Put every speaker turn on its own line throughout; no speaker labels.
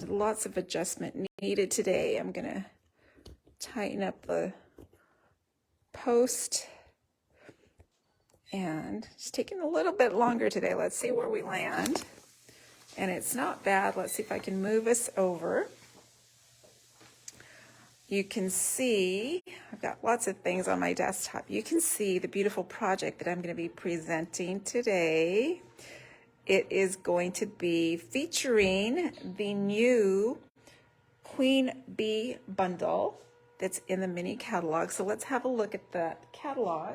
lots of adjustment needed today. I'm gonna tighten up the post, and it's taking a little bit longer today. Let's see where we land. And it's not bad. Let's see if I can move us over. You can see, I've got lots of things on my desktop. You can see the beautiful project that I'm going to be presenting today. It is going to be featuring the new Queen Bee bundle that's in the mini catalog. So let's have a look at that catalog.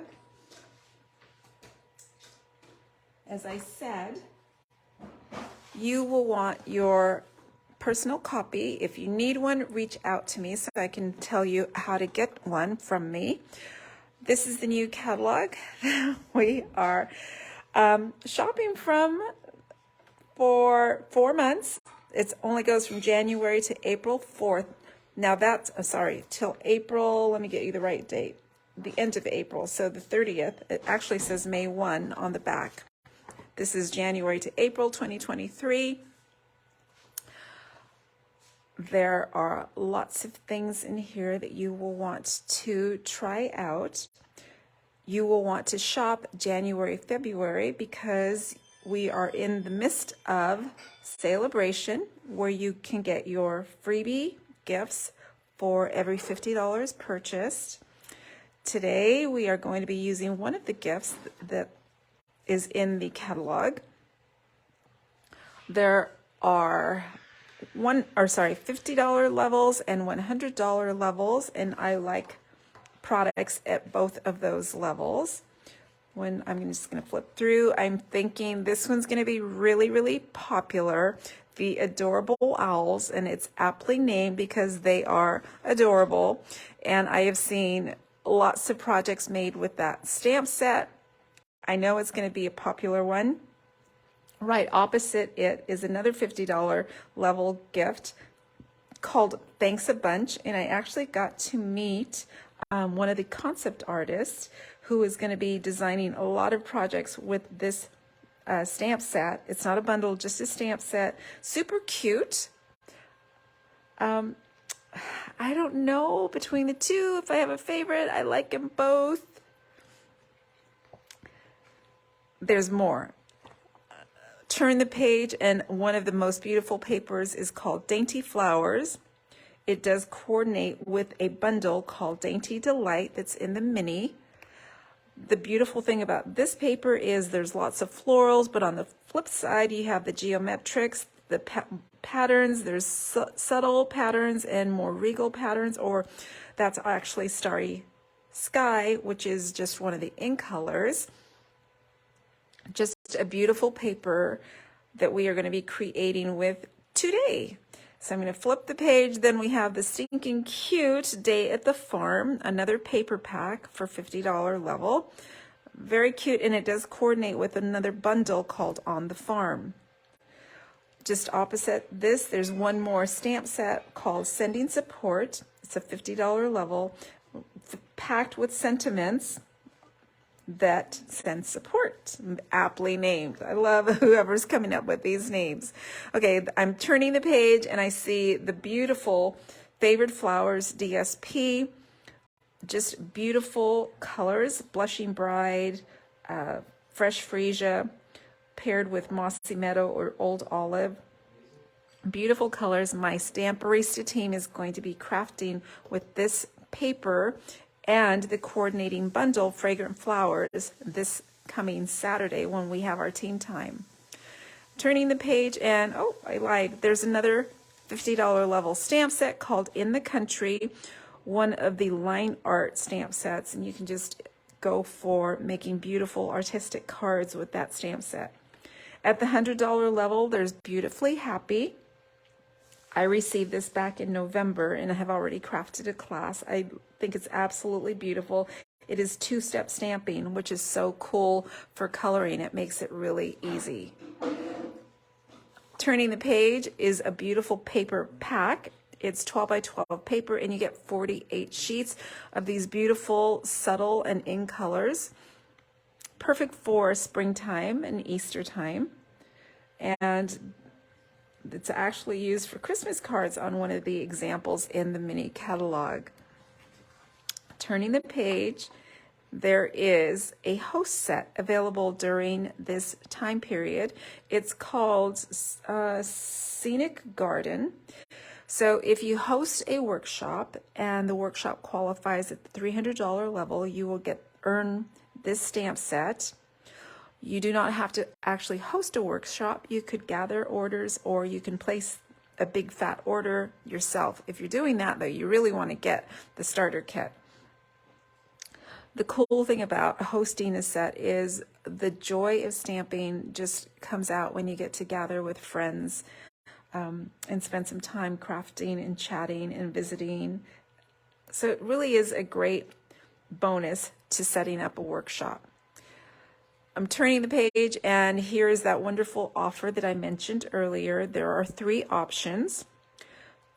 As I said, you will want your personal copy. If you need one, reach out to me so I can tell you how to get one from me. This is the new catalog we are shopping from for 4 months. It only goes from January to April 4th. Now that's, till April, let me get you the right date, the end of April. So the 30th, it actually says May 1 on the back. This is January to April 2023. There are lots of things in here that you will want to try out. You will want to shop January, February, because we are in the midst of Sale-A-Bration, where you can get your freebie gifts for every $50 purchased. Today, we are going to be using one of the gifts that is in the catalog. There are $50 levels and $100 levels, and I like products at both of those levels. I'm just going to flip through, I'm thinking this one's going to be really, really popular. The Adorable Owls, and it's aptly named because they are adorable. And I have seen lots of projects made with that stamp set. I know it's going to be a popular one. Right opposite it is another $50 level gift called Thanks a Bunch, and I actually got to meet one of the concept artists who is going to be designing a lot of projects with this stamp set. It's not a bundle, just a stamp set. Super cute. I don't know between the two if I have a favorite. I like them both. There's more. Turn the page, and one of the most beautiful papers is called Dainty Flowers. It does coordinate with a bundle called Dainty Delight that's in the mini. The beautiful thing about this paper is there's lots of florals, but on the flip side you have the geometrics, the patterns. There's subtle patterns and more regal patterns, or that's actually Starry Sky, which is just one of the ink colors. Just a beautiful paper that we are going to be creating with today. So I'm going to flip the page. Then we have the Stinking Cute Day at the Farm, another paper pack for $50 level. Very cute, and it does coordinate with another bundle called On the Farm. Just opposite this, there's one more stamp set called Sending Support. It's a $50 level, packed with sentiments that send support, aptly named. I love whoever's coming up with these names. Okay, I'm turning the page and I see the beautiful Favored Flowers DSP, just beautiful colors, Blushing Bride, Fresh Freesia, paired with Mossy Meadow or Old Olive. Beautiful colors. My Stamp Barista team is going to be crafting with this paper and the coordinating bundle, Fragrant Flowers, this coming Saturday when we have our team time. Turning the page, and oh, I lied. There's another $50 level stamp set called In the Country, one of the line art stamp sets, and you can just go for making beautiful artistic cards with that stamp set. At the $100 level, there's Beautifully Happy. I received this back in November and I have already crafted a class. I think it's absolutely beautiful. It is two-step stamping, which is so cool for coloring. It makes it really easy. Turning the page is a beautiful paper pack. It's 12 by 12 paper, and you get 48 sheets of these beautiful, subtle and in colors. Perfect for springtime and Easter time. And that's actually used for Christmas cards on one of the examples in the mini catalog. Turning the page, there is a host set available during this time period. It's called Scenic Garden. So if you host a workshop and the workshop qualifies at the $300 level, you will earn this stamp set. You do not have to actually host a workshop. You could gather orders, or you can place a big fat order yourself. If you're doing that though, you really want to get the starter kit. The cool thing about hosting a set is the joy of stamping just comes out when you get to gather with friends and spend some time crafting and chatting and visiting. So it really is a great bonus to setting up a workshop. I'm turning the page, and here's that wonderful offer that I mentioned earlier. There are 3 options.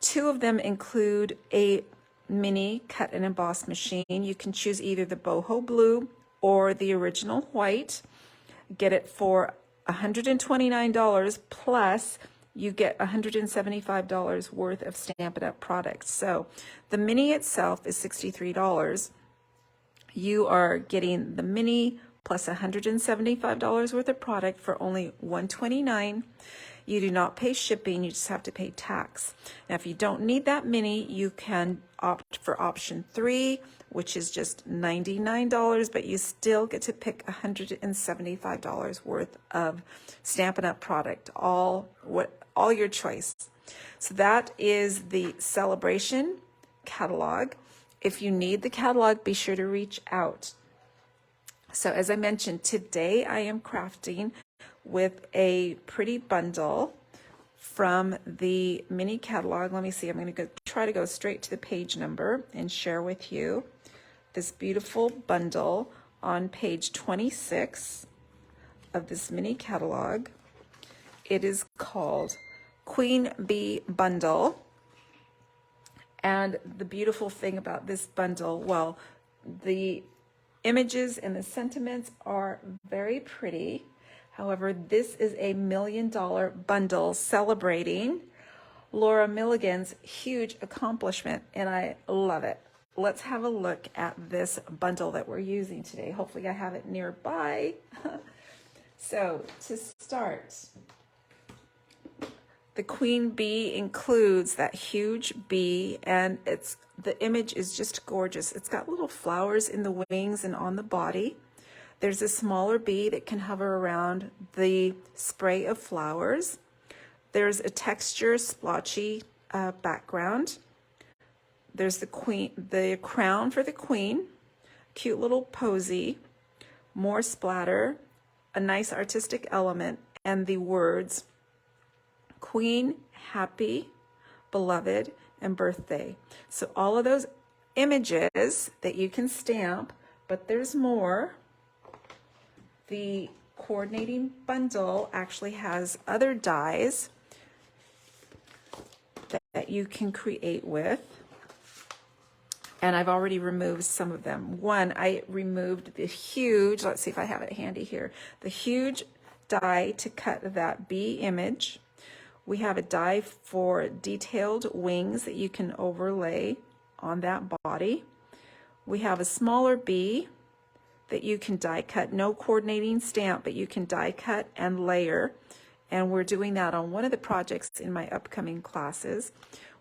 2 of them include a mini cut and emboss machine. You can choose either the boho blue or the original white. Get it for $129 plus you get $175 worth of Stampin' Up! Products. So the mini itself is $63. You are getting the mini plus $175 worth of product for only $129. You do not pay shipping, you just have to pay tax. Now, if you don't need that mini, you can opt for option 3, which is just $99, but you still get to pick $175 worth of Stampin' Up! Product, all your choice. So that is the Sale-A-Bration catalog. If you need the catalog, be sure to reach out. So as I mentioned, today I am crafting with a pretty bundle from the mini catalog. Let me see, I'm going to try to go straight to the page number and share with you this beautiful bundle on page 26 of this mini catalog. It is called Queen Bee Bundle. And the beautiful thing about this bundle, well, the images and the sentiments are very pretty. However, this is a $1 million bundle celebrating Laura Milligan's huge accomplishment, and I love it. Let's have a look at this bundle that we're using today. Hopefully I have it nearby. So to start, the queen bee includes that huge bee, and the image is just gorgeous. It's got little flowers in the wings and on the body. There's a smaller bee that can hover around the spray of flowers. There's a texture splotchy background. There's the crown for the queen, cute little posy, more splatter, a nice artistic element, and the words Queen, Happy, Beloved, and Birthday. So all of those images that you can stamp, but there's more. The coordinating bundle actually has other dies that you can create with. And I've already removed some of them. One, I removed the huge, let's see if I have it handy here, the huge die to cut that bee image. We have a die for detailed wings that you can overlay on that body. We have a smaller bee that you can die cut, no coordinating stamp, but you can die cut and layer. And we're doing that on one of the projects in my upcoming classes.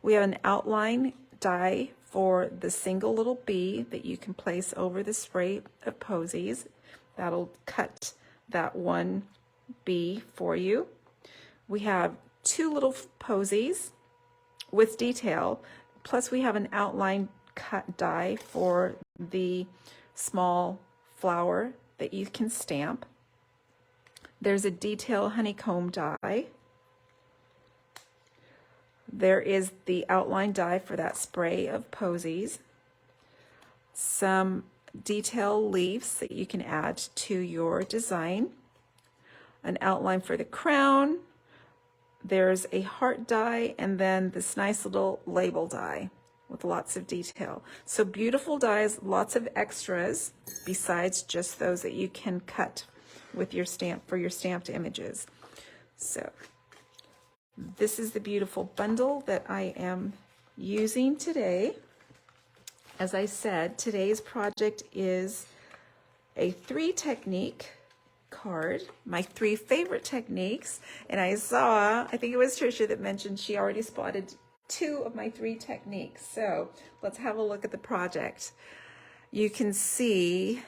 We have an outline die for the single little bee that you can place over the spray of posies. That'll cut that one bee for you. We have 2 little posies with detail, plus we have an outline cut die for the small flower that you can stamp. There's a detail honeycomb die. There is the outline die for that spray of posies. Some detail leaves that you can add to your design. An outline for the crown. There's a heart die, and then this nice little label die with lots of detail. So beautiful dies, lots of extras besides just those that you can cut with your stamp for your stamped images. So This is the beautiful bundle that I am using today. As I said, today's project is a 3-technique card, my 3 favorite techniques. And I think it was Trisha that mentioned she already spotted 2 of my 3 techniques. So let's have a look at the project. You can see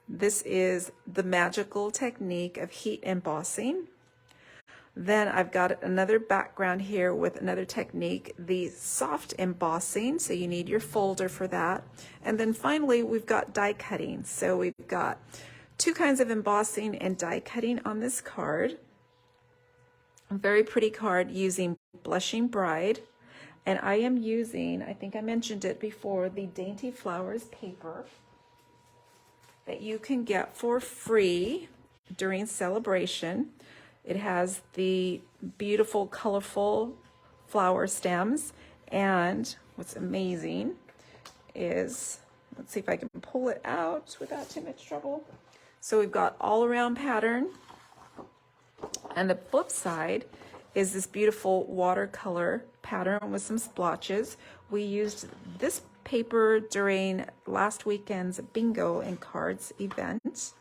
this is the magical technique of heat embossing. Then I've got another background here with another technique, the soft embossing. So you need your folder for that. And then finally, we've got die cutting. So we've got 2 kinds of embossing and die cutting on this card. A very pretty card using Blushing Bride. And I am using, I think I mentioned it before, the Dainty Flowers paper that you can get for free during Sale-A-Bration. It has the beautiful, colorful flower stems. And what's amazing is, let's see if I can pull it out without too much trouble. So we've got all around pattern. And the flip side is this beautiful watercolor pattern with some splotches. We used this paper during last weekend's bingo and cards event.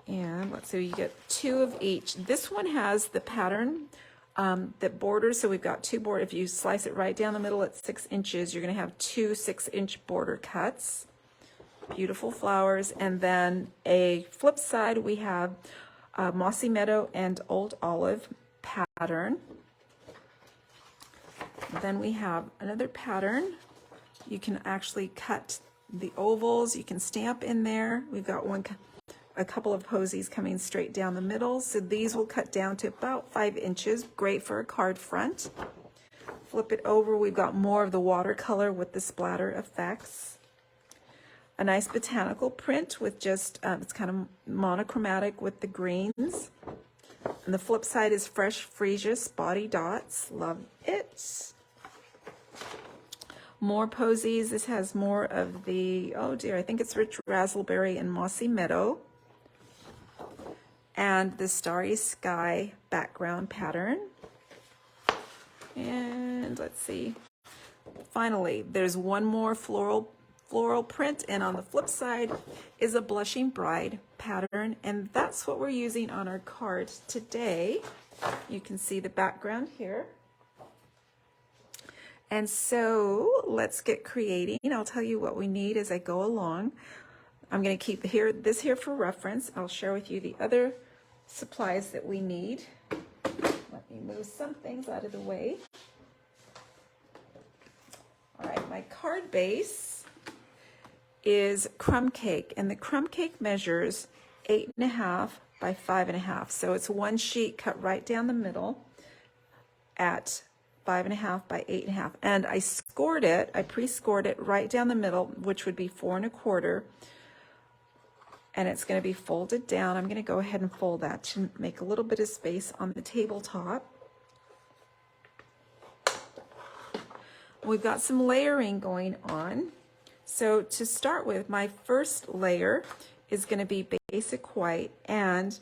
And let's see, you get 2 of each. This one has the pattern that borders, so we've got 2 borders. If you slice it right down the middle at 6 inches, you're going to have 2 6-inch border cuts. Beautiful flowers. And then a flip side, we have Mossy Meadow and Old Olive pattern. Then we have another pattern. You can actually cut the ovals. You can stamp in there. We've got a couple of posies coming straight down the middle. So these will cut down to about 5 inches. Great for a card front. Flip it over. We've got more of the watercolor with the splatter effects. A nice botanical print with just, it's kind of monochromatic with the greens. And the flip side is Fresh Freesia Spotty Dots. Love it. More posies. This has more of the, oh dear, I think it's Rich Razzleberry and Mossy Meadow. And the Starry Sky background pattern. And let's see. Finally, there's one more floral print, and on the flip side is a Blushing Bride pattern, and that's what we're using on our card today. You can see the background here. And so let's get creating. I'll tell you what we need as I go along. I'm going to keep this here for reference. I'll share with you the other supplies that we need. Let me move some things out of the way. All right, my card base is crumb cake, and the crumb cake measures 8.5 by 5.5. So it's 1 sheet cut right down the middle at 5.5 by 8.5. And I scored it, I pre-scored it right down the middle, which would be 4 1/4. And it's going to be folded down. I'm going to go ahead and fold that to make a little bit of space on the tabletop. We've got some layering going on. So to start with, my first layer is going to be basic white, and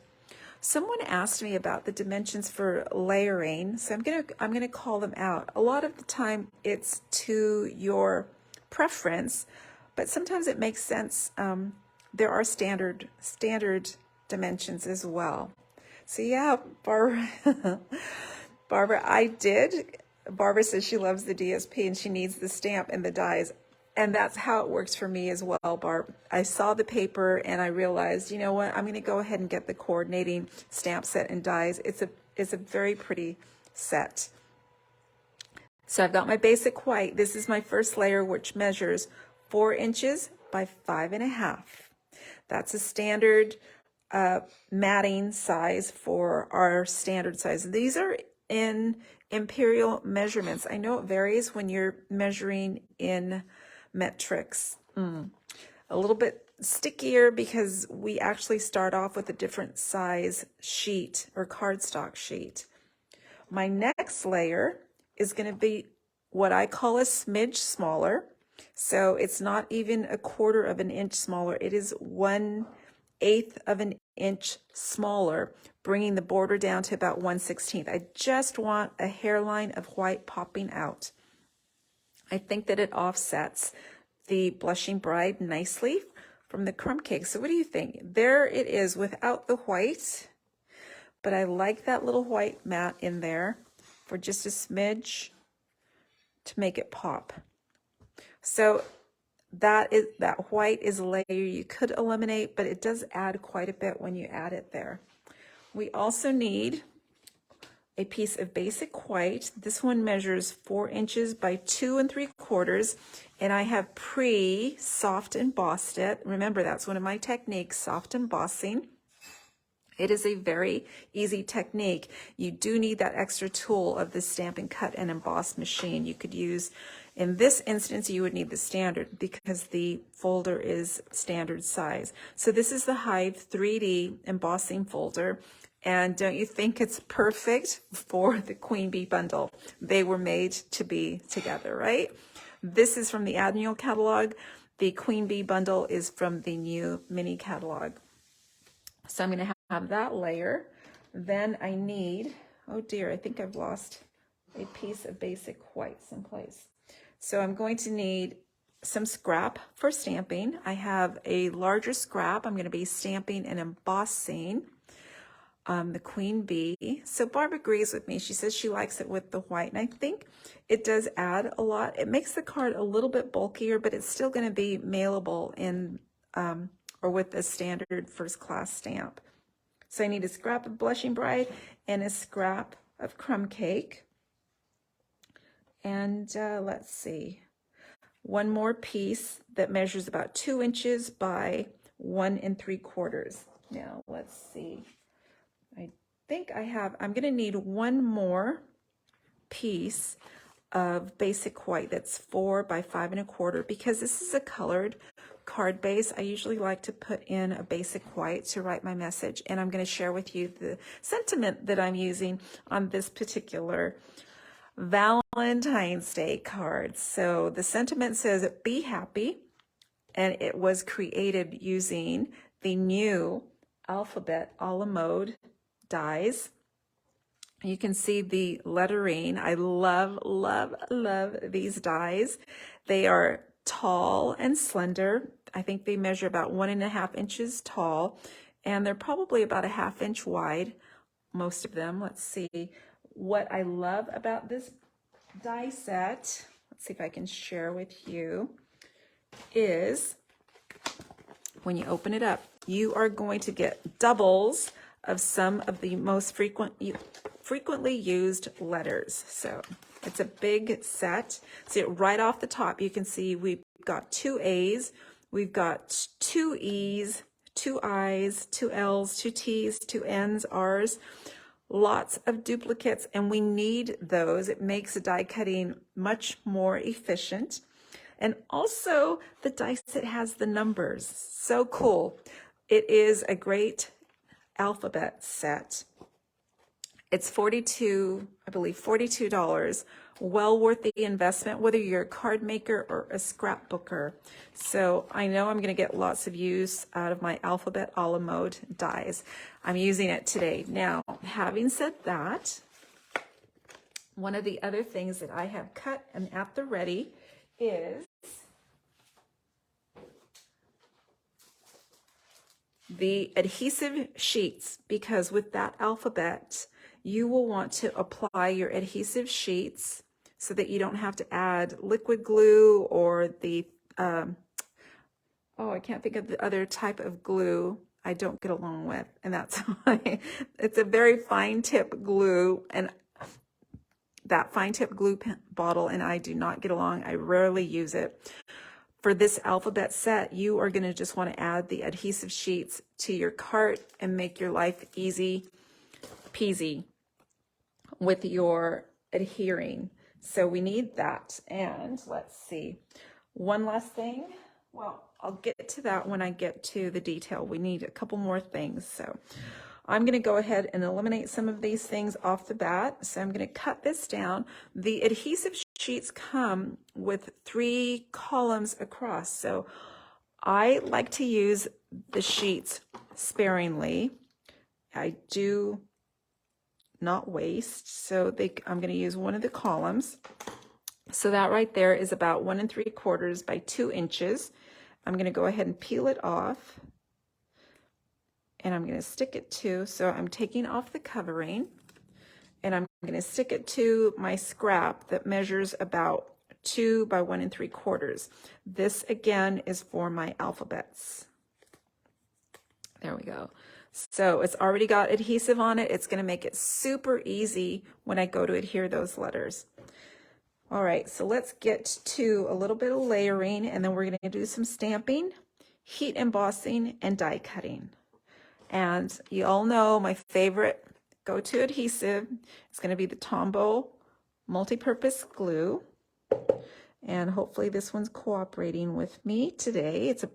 someone asked me about the dimensions for layering, so I'm going to call them out. A lot of the time it's to your preference, but sometimes it makes sense. There are standard dimensions as well. So yeah, Barbara, Barbara says she loves the DSP and she needs the stamp and the dies. And that's how it works for me as well, Barb. I saw the paper and I realized, you know what, I'm going to go ahead and get the coordinating stamp set and dies. It's a very pretty set. So I've got my basic white. This is my first layer, which measures 4 inches by 5.5. That's a standard matting size for our standard size. These are in imperial measurements. I know it varies when you're measuring in metrics. A little bit stickier because we actually start off with a different size sheet or cardstock sheet. My next layer is going to be what I call a smidge smaller. So it's not even 1/4 of an inch smaller. It is 1/8 of an inch smaller, bringing the border down to about 1/16. I just want a hairline of white popping out. I think that it offsets the Blushing Bride nicely from the crumb cake. So what do you think? There it is without the white, but I like that little white mat in there for just a smidge to make it pop. So that white is a layer you could eliminate, but it does add quite a bit when you add it there. We also need a piece of basic white. This one measures 4 inches by 2 3/4, and I have soft embossed it. Remember, that's one of my techniques, soft embossing. It is a very easy technique. You do need that extra tool of the Stampin' Cut and Emboss machine. You could use, in this instance, you would need the standard because the folder is standard size. So this is the Hive 3D embossing folder. And don't you think it's perfect for the Queen Bee bundle? They were made to be together, right? This is from the annual catalog. The Queen Bee bundle is from the new mini catalog. So I'm going to have that layer. Then I need, oh dear, I think I've lost a piece of basic white someplace. So I'm going to need some scrap for stamping. I have a larger scrap. I'm going to be stamping and embossing the Queen Bee. So Barb agrees with me. She says she likes it with the white, and I think it does add a lot. It makes the card a little bit bulkier, but it's still going to be mailable in or with a standard first class stamp. So I need a scrap of Blushing Bride and a scrap of crumb cake. And let's see, one more piece that measures about 2 inches by 1 3/4. Now let's see. I think I'm going to need one more piece of basic white that's 4 by 5 1/4, because this is a colored card base. I usually like to put in a basic white to write my message, and I'm going to share with you the sentiment that I'm using on this particular Valentine's Day card. So the sentiment says, "Be happy," and it was created using the new alphabet a la mode dies. You can see the lettering. I love, love, love these dies. They are tall and slender. I think they measure about 1.5 inches tall, and they're probably about a 1/2 inch wide, most of them. Let's see. What I love about this die set, let's see if I can share with you, is when you open it up, you are going to get doubles of some of the most frequently used letters. So it's a big set. See, right off the top, you can see we've got 2 A's, we've got 2 E's, 2 I's, 2 L's, 2 T's, 2 N's, R's, lots of duplicates, and we need those. It makes die cutting much more efficient. And also the die set has the numbers. So cool. It is a great alphabet set. It's $42. Well worth the investment, whether you're a card maker or a scrapbooker. So I know I'm going to get lots of use out of my alphabet a la mode dies. I'm using it today. Now, having said that, one of the other things that I have cut and at the ready is the adhesive sheets, because with that alphabet, you will want to apply your adhesive sheets so that you don't have to add liquid glue or the, I can't think of the other type of glue I don't get along with. And that's why it's a very fine tip glue, and that fine tip glue bottle and I do not get along. I rarely use it. For this alphabet set, you are going to just want to add the adhesive sheets to your cart and make your life easy peasy with your adhering. So we need that. And let's see, one last thing. Well, I'll get to that when I get to the detail. We need a couple more things. So I'm going to go ahead and eliminate some of these things off the bat. So I'm going to cut this down. The adhesive sheets come with 3 columns across. So I like to use the sheets sparingly. I do not waste, so I'm going to use one of the columns. So that right there is about 1 3/4 by 2 inches. I'm going to go ahead and peel it off, and I'm going to stick it to, so I'm taking off the covering, and I'm going to stick it to my scrap that measures about 2 by 1 3/4. This again is for my alphabets. There we go. So it's already got adhesive on it. It's going to make it super easy when I go to adhere those letters. All right, so let's get to a little bit of layering, and then we're going to do some stamping, heat embossing, and die cutting. And you all know my favorite go-to adhesive is going to be the Tombow multi-purpose glue. And hopefully this one's cooperating with me today. It's a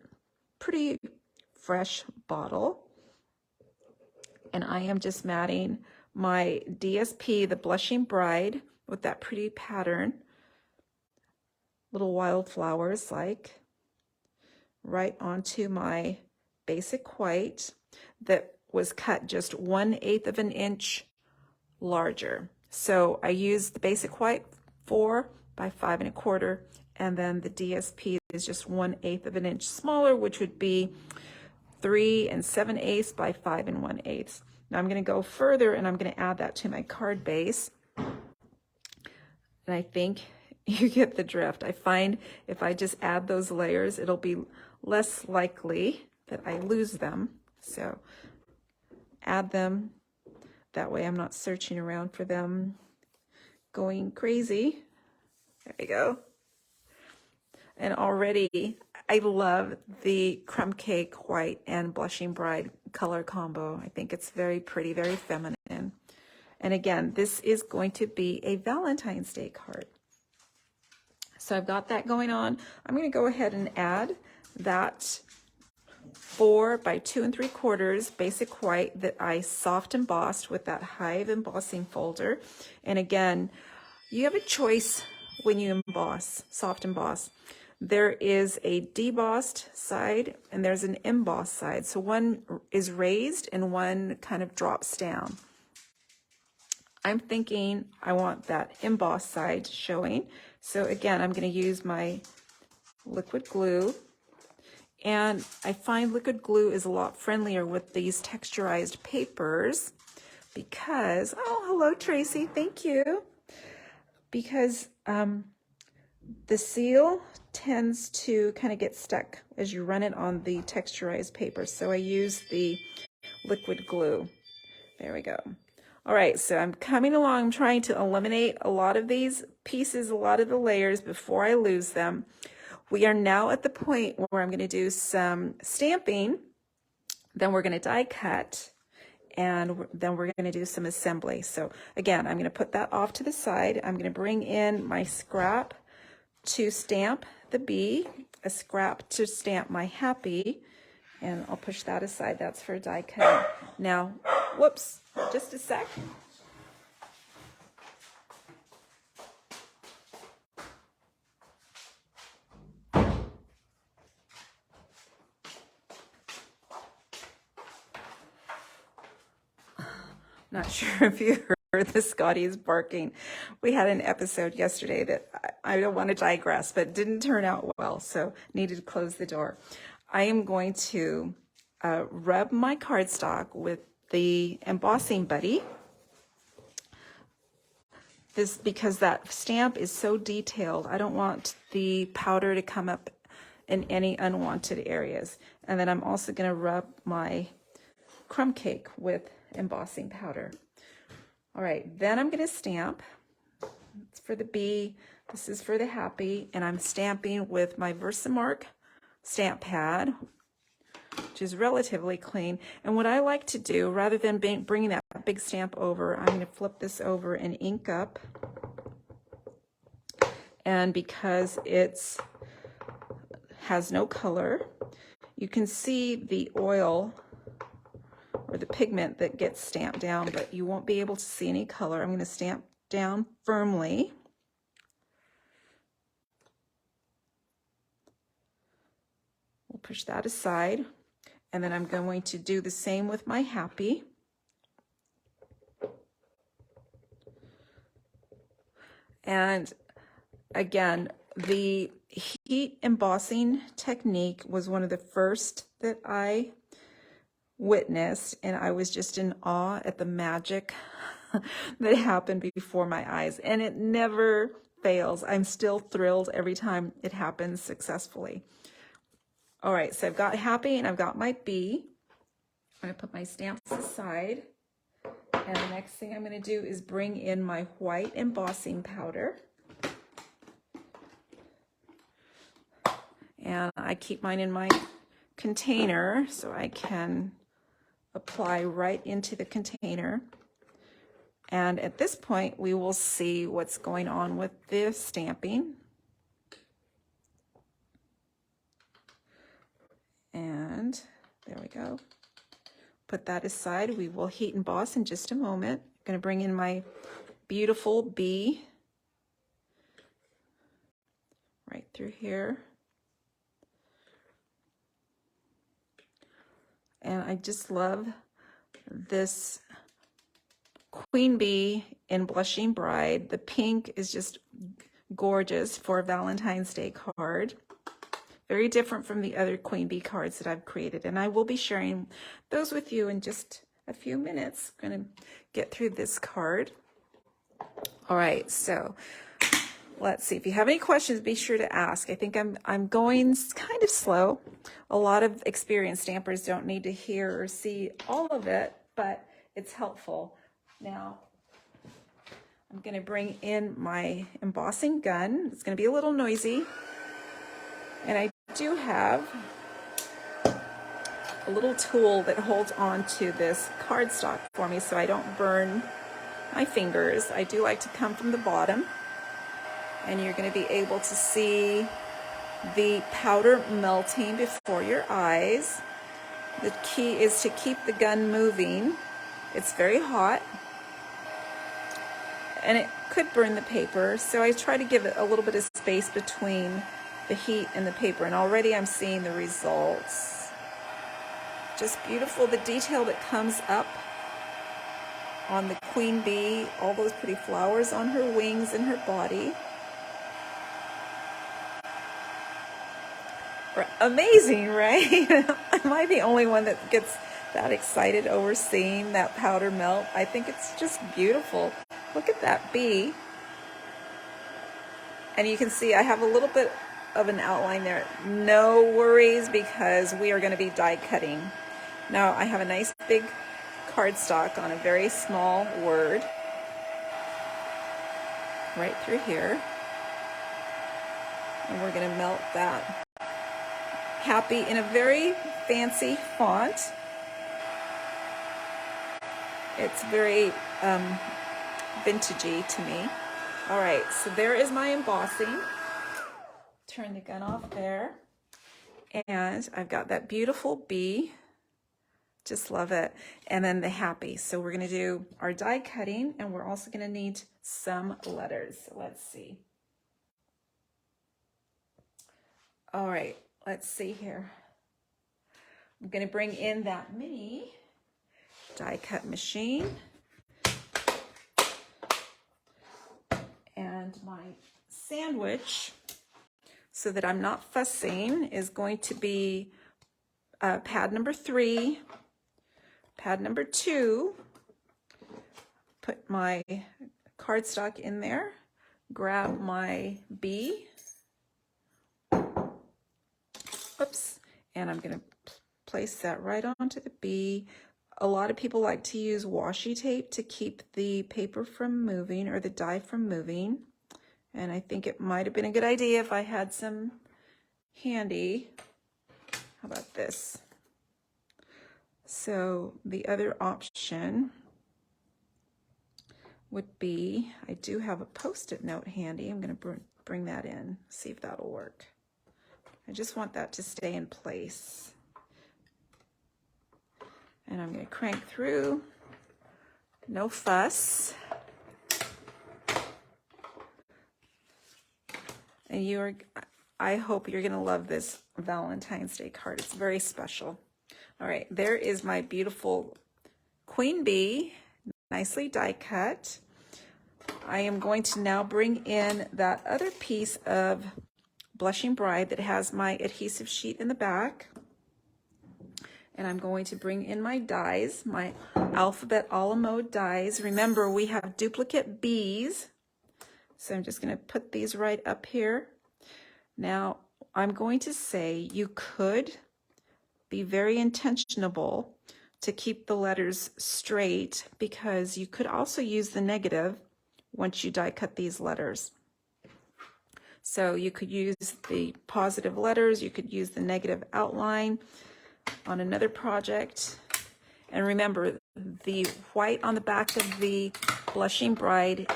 pretty fresh bottle. And I am just matting my DSP, the Blushing Bride, with that pretty pattern, little wildflowers like, right onto my basic white that was cut just 1/8 of an inch larger. So I used the basic white 4 by 5 1/4, and then the DSP is just 1/8 of an inch smaller, which would be 3 7/8 by 5 1/8. Now I'm going to go further, and I'm going to add that to my card base. And I think you get the drift. I find if I just add those layers, it'll be less likely that I lose them. So add them. That way I'm not searching around for them, going crazy. There we go. And already I love the Crumb Cake White and Blushing Bride color combo. I think it's very pretty, very feminine. And again, this is going to be a Valentine's Day card. So I've got that going on. I'm going to go ahead and add that 4 by 2 3/4 basic white that I soft embossed with that Hive embossing folder. And again, you have a choice when you emboss, soft emboss. There is a debossed side and there's an embossed side. So one is raised and one kind of drops down. I'm thinking I want that embossed side showing. So again, I'm going to use my liquid glue. And I find liquid glue is a lot friendlier with these texturized papers because, oh, hello, Tracy, thank you. Because the seal tends to kind of get stuck as you run it on the texturized paper. So I use the liquid glue. There we go. All right, so I'm coming along, I'm trying to eliminate a lot of these pieces, a lot of the layers before I lose them. We are now at the point where I'm going to do some stamping, then we're going to die cut, and then we're going to do some assembly. So again, I'm going to put that off to the side. I'm going to bring in my scrap to stamp the bee, a scrap to stamp my happy, and I'll push that aside. That's for die cutting. Now, whoops, just a sec. Not sure if you heard the Scotties barking. We had an episode yesterday that I don't want to digress, but didn't turn out well, so needed to close the door. I am going to rub my cardstock with the embossing buddy. This because that stamp is so detailed. I don't want the powder to come up in any unwanted areas. And then I'm also going to rub my crumb cake with embossing powder. All right, then I'm going to stamp. It's for the bee. This is for the happy, and I'm stamping with my Versamark stamp pad, which is relatively clean. And what I like to do, rather than bringing that big stamp over, I'm going to flip this over and ink up. And because it has no color, you can see the oil or the pigment that gets stamped down, but you won't be able to see any color. I'm going to stamp down firmly. We'll push that aside. And then I'm going to do the same with my happy. And again, the heat embossing technique was one of the first that I witnessed, and I was just in awe at the magic that happened before my eyes, and it never fails. I'm still thrilled every time it happens successfully. All right, so I've got Happy and I've got my bee. I'm going to put my stamps aside, and the next thing I'm going to do is bring in my white embossing powder. And I keep mine in my container so I can apply right into the container. And at this point, we will see what's going on with the stamping. And there we go. Put that aside. We will heat emboss in just a moment. I'm going to bring in my beautiful bee right through here. And I just love this Queen Bee in Blushing Bride. The pink is just gorgeous for a Valentine's Day card. Very different from the other Queen Bee cards that I've created. And I will be sharing those with you in just a few minutes. I'm going to get through this card. All right, so let's see. If you have any questions, be sure to ask. I think I'm going kind of slow. A lot of experienced stampers don't need to hear or see all of it, but it's helpful. Now, I'm going to bring in my embossing gun. It's going to be a little noisy. And I do have a little tool that holds on to this cardstock for me so I don't burn my fingers. I do like to come from the bottom. And you're going to be able to see the powder melting before your eyes. The key is to keep the gun moving. It's very hot, and it could burn the paper, so I try to give it a little bit of space between the heat and the paper, and already I'm seeing the results. Just beautiful, the detail that comes up on the Queen Bee, all those pretty flowers on her wings and her body. Amazing, right? Am I the only one that gets that excited over seeing that powder melt? I think it's just beautiful. Look at that bee. And you can see I have a little bit of an outline there. No worries, because we are going to be die cutting. Now I have a nice big cardstock on a very small word right through here. And we're going to melt that. Happy in a very fancy font. It's very vintagey to me. All right, so there is my embossing. Turn the gun off there. And I've got that beautiful bee. Just love it. And then the Happy. So we're going to do our die cutting, and we're also going to need some letters. So let's see. All right. Let's see here. I'm going to bring in that mini die cut machine. And my sandwich, so that I'm not fussing, is going to be pad number 3, pad number 2. Put my cardstock in there. Grab my bee. Oops, and I'm going to place that right onto the bee. A lot of people like to use washi tape to keep the paper from moving, or the die from moving. And I think it might have been a good idea if I had some handy. How about this? So the other option would be, I do have a Post-it note handy. I'm going to bring that in, see if that'll work. I just want that to stay in place. And I'm going to crank through. No fuss. And I hope you're going to love this Valentine's Day card. It's very special. All right, there is my beautiful Queen Bee, nicely die cut. I am going to now bring in that other piece of Blushing Bride that has my adhesive sheet in the back. And I'm going to bring in my dies, my alphabet a la mode dies. Remember, we have duplicate B's. So I'm just going to put these right up here. Now, I'm going to say you could be very intentional to keep the letters straight, because you could also use the negative once you die cut these letters. So you could use the positive letters, you could use the negative outline on another project. And remember, the white on the back of the Blushing Bride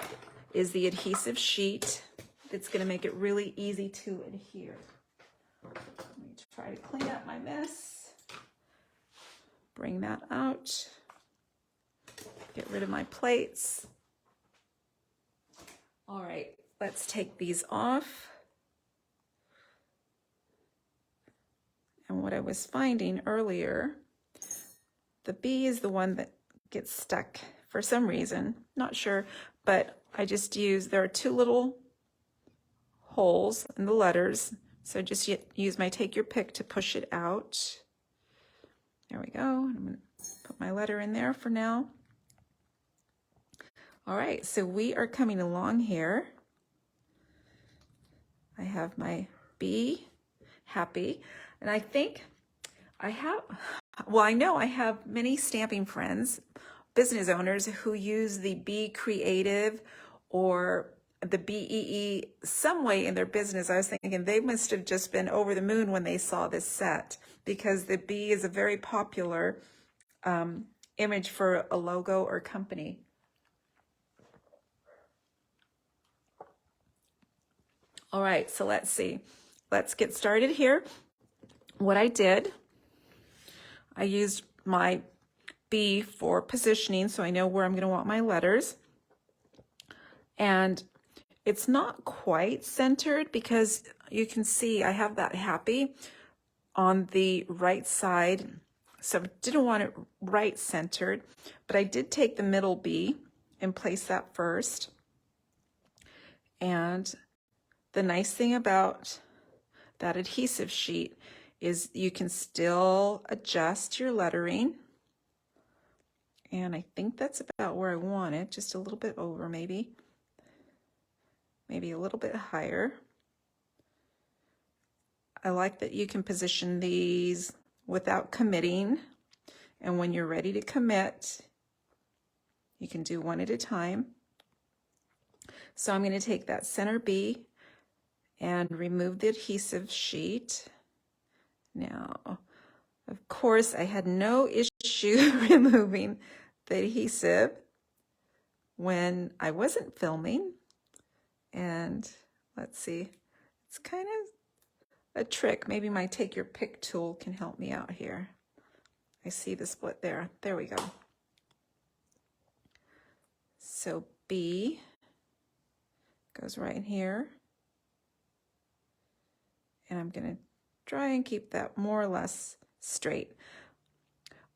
is the adhesive sheet. It's going to make it really easy to adhere. Let me try to clean up my mess. Bring that out. Get rid of my plates. All right, let's take these off. And what I was finding earlier, the B is the one that gets stuck for some reason, not sure, but I just use, there are two little holes in the letters, so just use my take your pick to push it out. There we go. I'm going to put my letter in there for now. All right, so we are coming along here. I have my Bee Happy, and I think I have, well, I know I have many stamping friends, business owners who use the Bee Creative or the BEE some way in their business. I was thinking they must have just been over the moon when they saw this set, because the bee is a very popular image for a logo or company. All right, so let's see. Let's get started here. What I did, I used my B for positioning, so I know where I'm going to want my letters. And it's not quite centered because you can see I have that happy on the right side, so I didn't want it right centered, but I did take the middle B and place that first. And the nice thing about that adhesive sheet is you can still adjust your lettering. And I think that's about where I want it, just a little bit over maybe a little bit higher. I like that you can position these without committing. And when you're ready to commit, you can do one at a time. So I'm going to take that center B and remove the adhesive sheet. Now, of course, I had no issue removing the adhesive when I wasn't filming. And let's see, it's kind of a trick. Maybe my take your pick tool can help me out here. I see the split there. There we go. So B goes right in here. And I'm going to try and keep that more or less straight.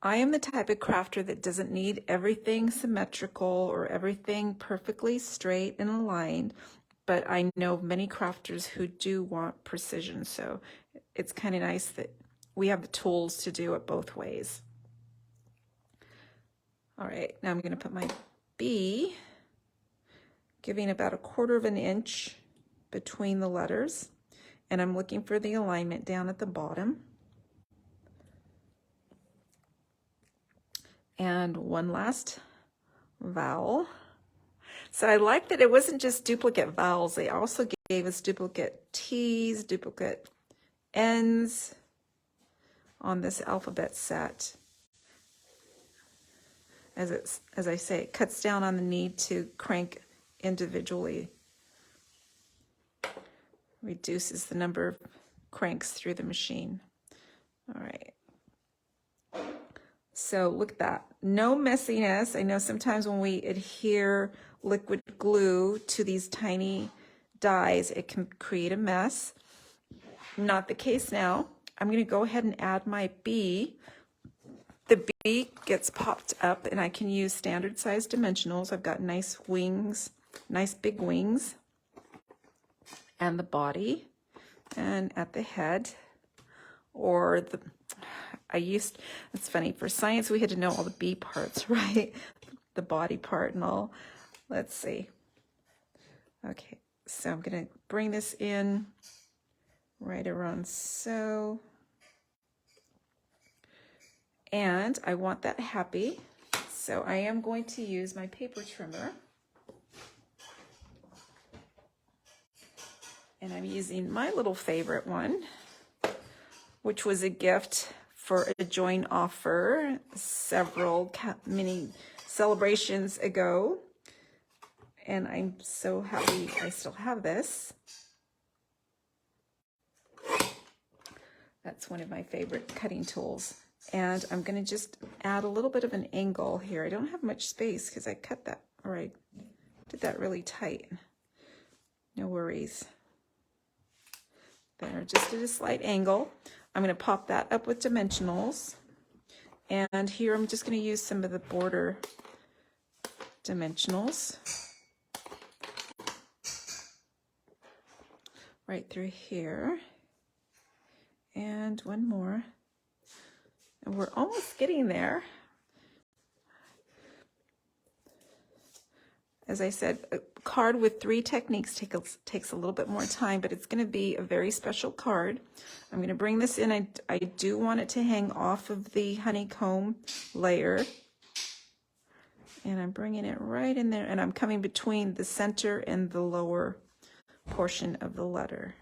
I am the type of crafter that doesn't need everything symmetrical or everything perfectly straight and aligned, but I know many crafters who do want precision, so it's kind of nice that we have the tools to do it both ways. All right, now I'm going to put my B, giving about 1/4 of an inch between the letters. And I'm looking for the alignment down at the bottom. And one last vowel. So I like that it wasn't just duplicate vowels. They also gave us duplicate T's, duplicate N's on this alphabet set. As I say, it cuts down on the need to crank individually. Reduces the number of cranks through the machine. All right. So look at that. No messiness. I know sometimes when we adhere liquid glue to these tiny dies, it can create a mess. Not the case now. I'm going to go ahead and add my B. The B gets popped up and I can use standard size dimensionals. I've got nice wings nice big wings, and the body, and at the head, or the, it's funny, for science we had to know all the bee parts, right? The body part and all. Let's see. Okay, so I'm gonna bring this in right around so. And I want that happy, so I am going to use my paper trimmer. And I'm using my little favorite one, which was a gift for a joint offer several mini celebrations ago. And I'm so happy I still have this. That's one of my favorite cutting tools. And I'm going to just add a little bit of an angle here. I don't have much space because I cut that, or I did that really tight. No worries. There, just at a slight angle. I'm going to pop that up with dimensionals. And here I'm just going to use some of the border dimensionals. Right through here. And one more. And we're almost getting there. As I said, a card with 3 techniques takes a little bit more time, but it's going to be a very special card. I'm going to bring this in. I do want it to hang off of the honeycomb layer. And I'm bringing it right in there, and I'm coming between the center and the lower portion of the letter.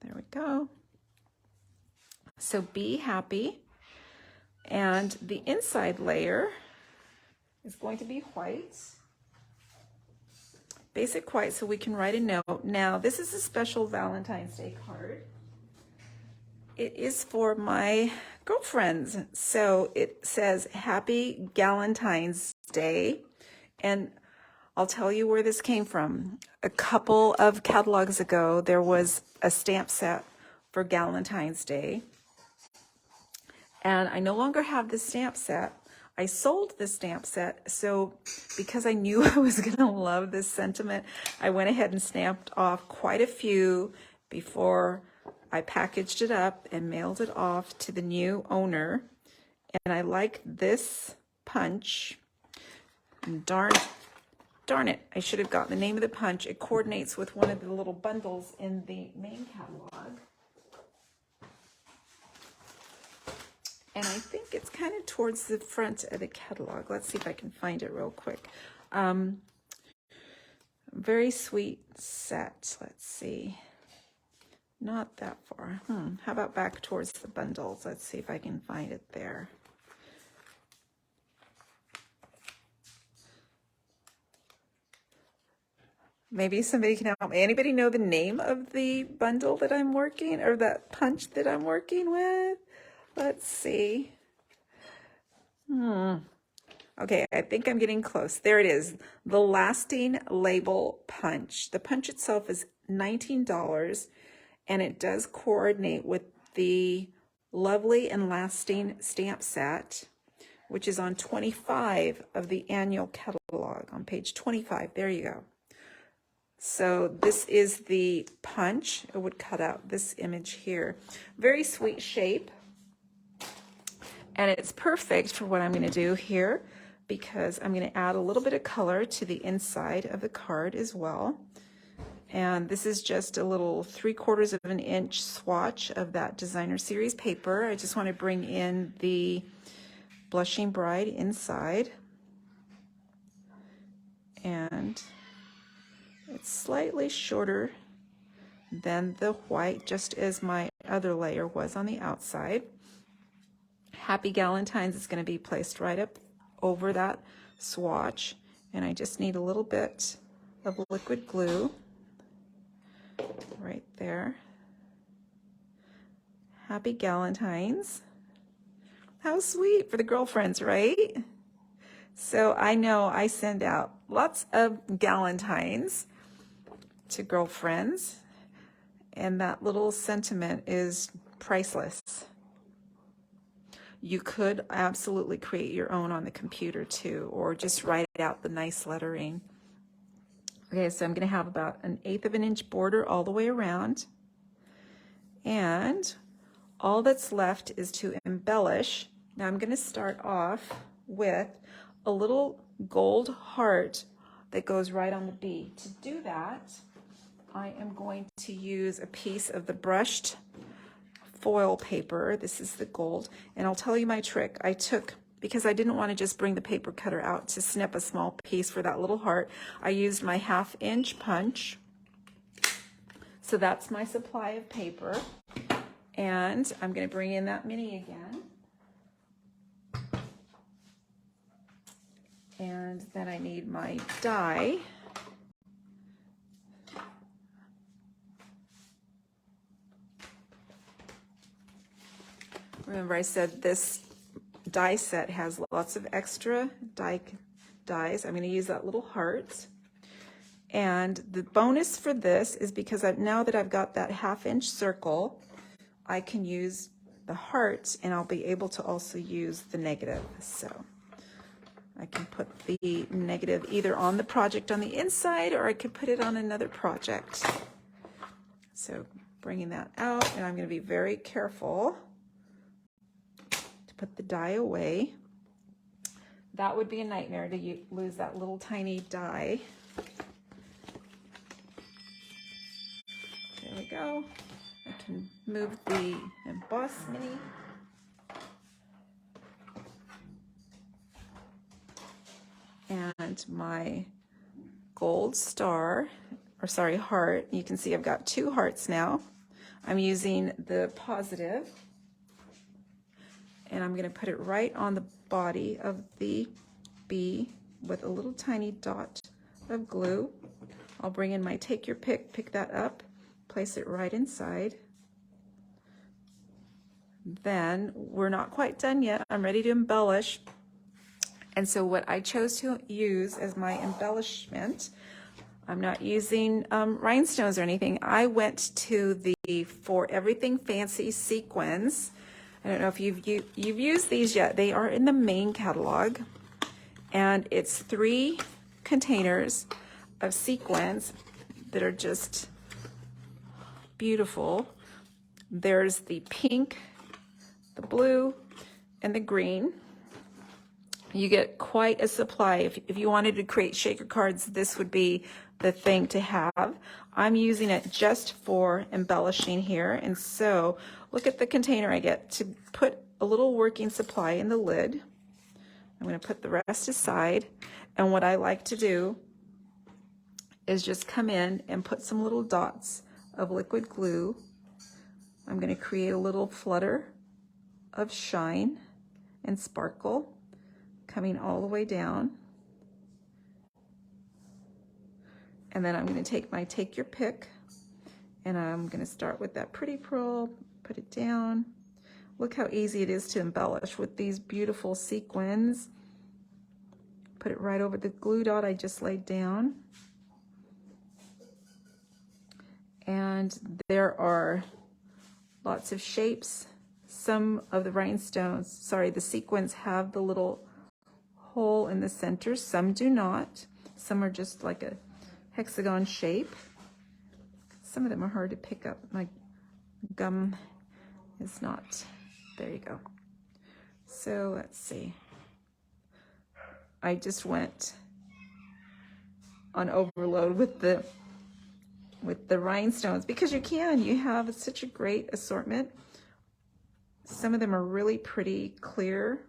There we go. So Be Happy, and the inside layer is going to be white, basic white, so we can write a note. Now, this is a special Valentine's Day card. It is for my girlfriends. So it says Happy Galentine's Day, and I'll tell you where this came from. A couple of catalogs ago, there was a stamp set for Galentine's Day. And I no longer have the stamp set. I sold the stamp set, so because I knew I was gonna love this sentiment, I went ahead and stamped off quite a few before I packaged it up and mailed it off to the new owner. And I like this punch. And darn it, I should have got the name of the punch. It coordinates with one of the little bundles in the main catalog. And I think it's kind of towards the front of the catalog. Let's see if I can find it real quick. Very sweet set. Let's see. Not that far. How about back towards the bundles? Let's see if I can find it there. Maybe somebody can help me. Anybody know the name of the bundle that I'm working, or that punch that I'm working with? Let's see. Okay, I think I'm getting close. There it is. The Lasting Label Punch. The punch itself is $19, and it does coordinate with the Lovely and Lasting stamp set, which is on 25 of the annual catalog, on page 25. There you go. So this is the punch. It would cut out this image here. Very sweet shape. And it's perfect for what I'm going to do here, because I'm going to add a little bit of color to the inside of the card as well. And this is just a little 3/4 of an inch swatch of that designer series paper. I just want to bring in the Blushing Bride inside. And it's slightly shorter than the white, just as my other layer was on the outside. Happy Galentine's is going to be placed right up over that swatch, and I just need a little bit of liquid glue right there. Happy Galentine's. How sweet for the girlfriends, right? So I know I send out lots of Galentines to girlfriends, and that little sentiment is priceless. You could absolutely create your own on the computer too, or just write out the nice lettering. Okay, so I'm going to have about 1/8 of an inch border all the way around. And all that's left is to embellish. Now I'm going to start off with a little gold heart that goes right on the bee. To do that, I am going to use a piece of the brushed foil paper. This is the gold, and I'll tell you my trick. I took, because I didn't want to just bring the paper cutter out to snip a small piece for that little heart, I used my 1/2 inch punch. So that's my supply of paper. And I'm going to bring in that mini again. And then I need my die. Remember I said this die set has lots of extra dies. I'm going to use that little heart. And the bonus for this is because now that I've got that 1/2 inch circle, I can use the heart, and I'll be able to also use the negative. So I can put the negative either on the project on the inside, or I could put it on another project. So bringing that out, and I'm going to be very careful to put the die away. That would be a nightmare to lose that little tiny die. There we go. I can move the emboss mini. And my gold star, or sorry, heart. You can see I've got 2 hearts now. I'm using the positive, and I'm going to put it right on the body of the bee with a little tiny dot of glue. I'll bring in my take your pick that up, place it right inside. Then we're not quite done yet. I'm ready to embellish. And so what I chose to use as my embellishment, I'm not using rhinestones or anything. I went to the For Everything Fancy sequins. I don't know if you've used these yet. They are in the main catalog. And it's 3 containers of sequins that are just beautiful. There's the pink, the blue, and the green. You get quite a supply. If you wanted to create shaker cards, this would be the thing to have. I'm using it just for embellishing here. And so look at the container I get to put a little working supply in the lid. I'm going to put the rest aside. And what I like to do is just come in and put some little dots of liquid glue. I'm going to create a little flutter of shine and sparkle coming all the way down. And then I'm going to take my take your pick, and I'm going to start with that pretty pearl, put it down. Look how easy it is to embellish with these beautiful sequins. Put it right over the glue dot I just laid down. And there are lots of shapes. Some of the rhinestones, sorry, the sequins have the little hole in the center. Some do not. Some are just like a hexagon shape. Some of them are hard to pick up. My gum is not. There you go. So let's see. I just went on overload with the rhinestones because you have such a great assortment. Some of them are really pretty clear.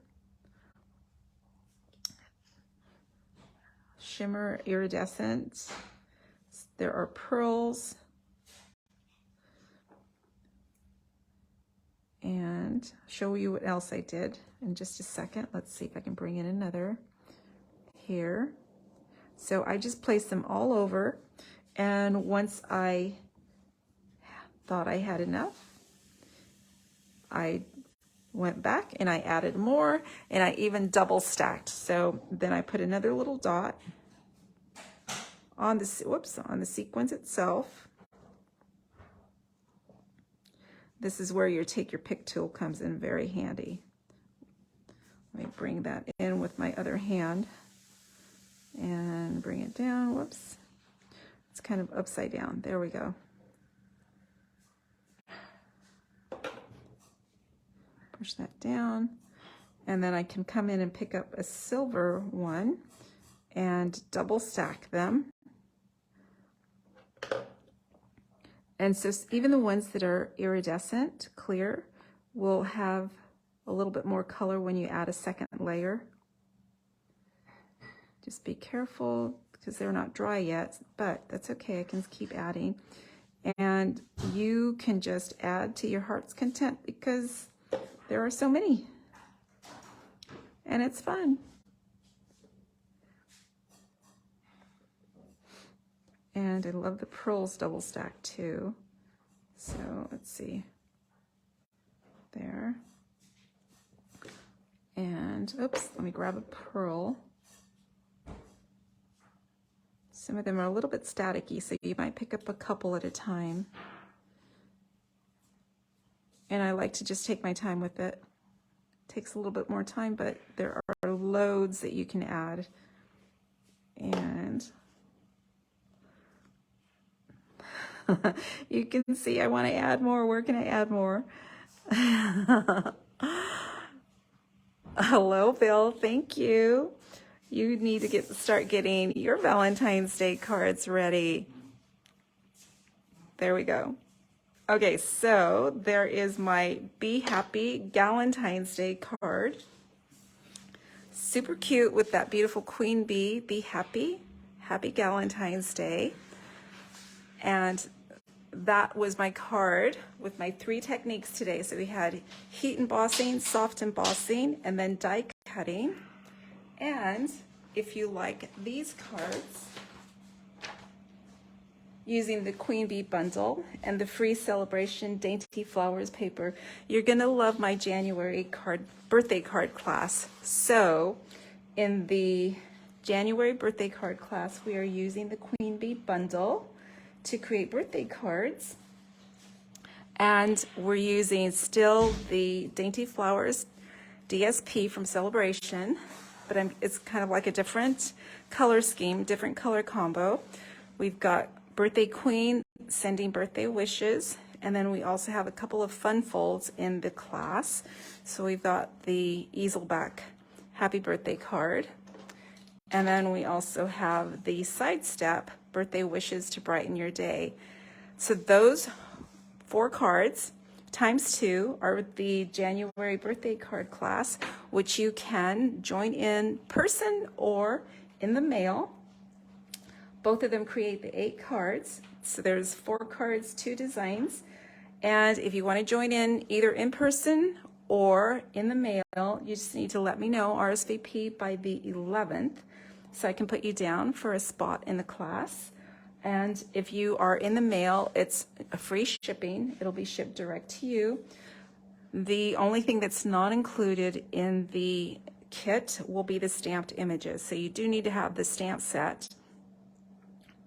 Shimmer iridescent. There are pearls. And I'll show you what else I did in just a second. Let's see if I can bring in another here. So I just placed them all over. And once I thought I had enough, I went back and I added more, and I even double stacked. So then I put another little dot on the sequins itself. This is where your take your pick tool comes in very handy. Let me bring that in with my other hand and bring it down. Whoops. It's kind of upside down. There we go. Push that down. And then I can come in and pick up a silver one and double stack them. And so even the ones that are iridescent, clear, will have a little bit more color when you add a second layer. Just be careful because they're not dry yet, but that's okay, I can keep adding. And you can just add to your heart's content because there are so many. And it's fun. And I love the pearls double stack too. So let's see. There. And oops, let me grab a pearl. Some of them are a little bit staticky, so you might pick up a couple at a time. And I like to just take my time with it. Takes a little bit more time, but there are loads that you can add. And you can see I want to add more. Where can I add more? Hello, Bill. Thank you. You need to start getting your Valentine's Day cards ready. There we go. Okay, so there is my Bee Happy Galentine's Day card. Super cute with that beautiful queen bee. Be happy. Happy Galentine's Day. And that was my card with my 3 techniques today. So we had heat embossing, soft embossing, and then die cutting. And if you like these cards, using the Queen Bee bundle and the free Sale-A-Bration Dainty Flowers paper, you're gonna love my January birthday card class. So in the January birthday card class, we are using the Queen Bee bundle to create birthday cards. And we're using still the Dainty Flowers DSP from Sale-A-Bration, but it's kind of like a different color scheme, different color combo. We've got Birthday Queen sending birthday wishes, and then we also have a couple of fun folds in the class. So we've got the easel back happy birthday card, and then we also have the sidestep birthday wishes to brighten your day. So those 4 cards times 2 are the January birthday card class, which you can join in person or in the mail. Both of them create the 8 cards. So there's 4 cards, 2 designs. And if you want to join in either in person or in the mail, you just need to let me know, RSVP by the 11th, so I can put you down for a spot in the class. And if you are in the mail, it's a free shipping. It'll be shipped direct to you. The only thing that's not included in the kit will be the stamped images. So you do need to have the stamp set.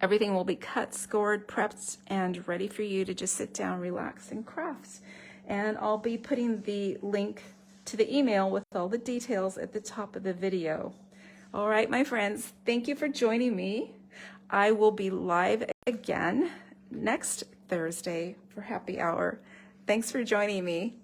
Everything will be cut, scored, prepped, and ready for you to just sit down, relax, and craft. And I'll be putting the link to the email with all the details at the top of the video. All right, my friends, thank you for joining me. I will be live again next Thursday for happy hour. Thanks for joining me.